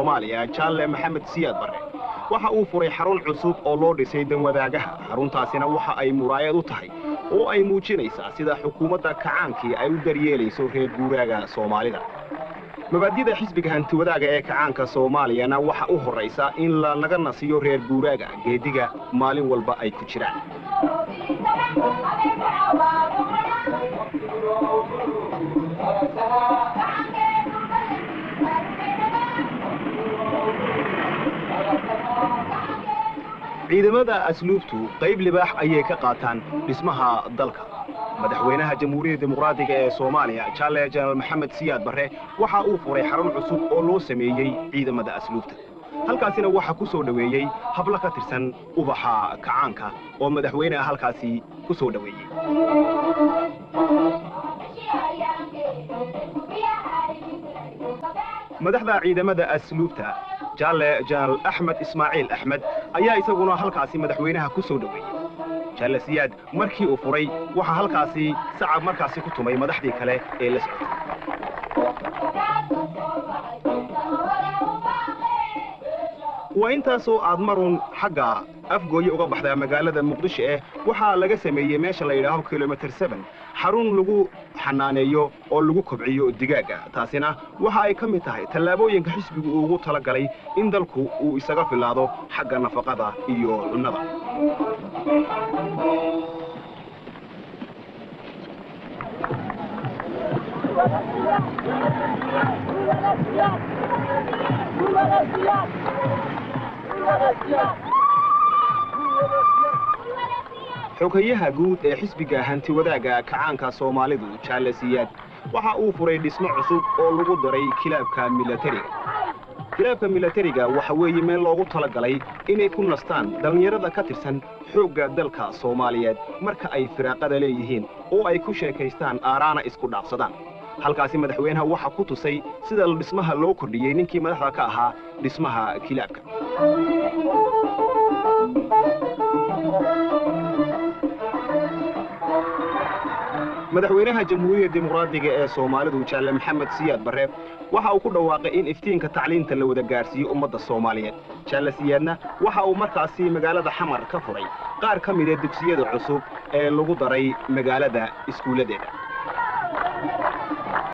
Soomaaliya Jaalle Maxamed Siyaad Barre waxa uu furay xarun cusub oo loo dhisay danwadaagaha xaruntaasina waxa ay muraayad u tahay oo ay muujinaysaa sida xukuumadda kacaankii ay u daryeelayso reer guuraaga Soomaalida mabaadi'da xisbiga hantiwadaaga ee kacaanka Soomaaliyana waxa u horeysa in laga nasiyo reer guuraaga geediga maalin walba ay ku jiraan ciidamada asluubtu qayb libaax ayay ka qaataan dhismaha dalka madaxweynaha jamhuuriyadda dimuqraadiga ee Soomaaliya Jaalle Maxamed Siyaad Barre waxa uu furay xarun cusub oo loo sameeyay ciidamada asluubta halkaasina waxa ku soo dhaweeyay habla ka tirsan ubaxa kacaanka oo madaxweynaha halkaasi ku soo dhaweeyay madaxda ciidamada asluubta Jaalle Axmed Ismaaciil Axmed ayaa isaguna halkaasi madaxweynaha ku soo dhaweeyay Jaalle Siyaad markii uu furay waxa halkaasi sacab markaasi ku tumay madaxdii kale ee la socotay وإنتاسو أدمرون حقا أفجوي أو بحدا مجالة مقدشة وحا لجا سمية ماشى اللي يراهم كيلومتر 7 حرون لجو حنانيو أو لجو كبعيو الدجاجة تاسينا وحا أي كم تهاي تلابو ينكحس بيجو طلق علي إن دلكو ويسقف اللادو حق النفقة إيو النظام xukayaha guud ee xisbiga hantiwadaaga kacaanka Soomaalidu Jaalle Siyaad waxa uu furay dhismo cusub oo lagu daray kilaabka militariga waxa weeye meel loogu talagalay inay ku nastaan dhalinyarada ka tirsan xoogga dalka Soomaaliyeed marka ay firaaqada leeyihiin oo ay ku sheekaystaan aaraana isku dhaafsadaan halkaasi madaxweynaha waxa ku tusay sida dhismaha loo kordhiyay ninkii madaxda ka ahaa dhismaha kilaabka madaxweynaha jamhuuriyadda dimuqraadiga ee Soomaalidu Jaalle Maxamed Siyaad Barre waxa uu ku dhawaaqay in iftiinka tacliinta la wada gaarsiiyo ummadda Soomaaliyeed Jaalle Siyaadna waxa uu markaasi magaalada Xamar ka furay qaar ka mid ah dugsiyada cusub ee lagu daray magaalada iskuuladeeda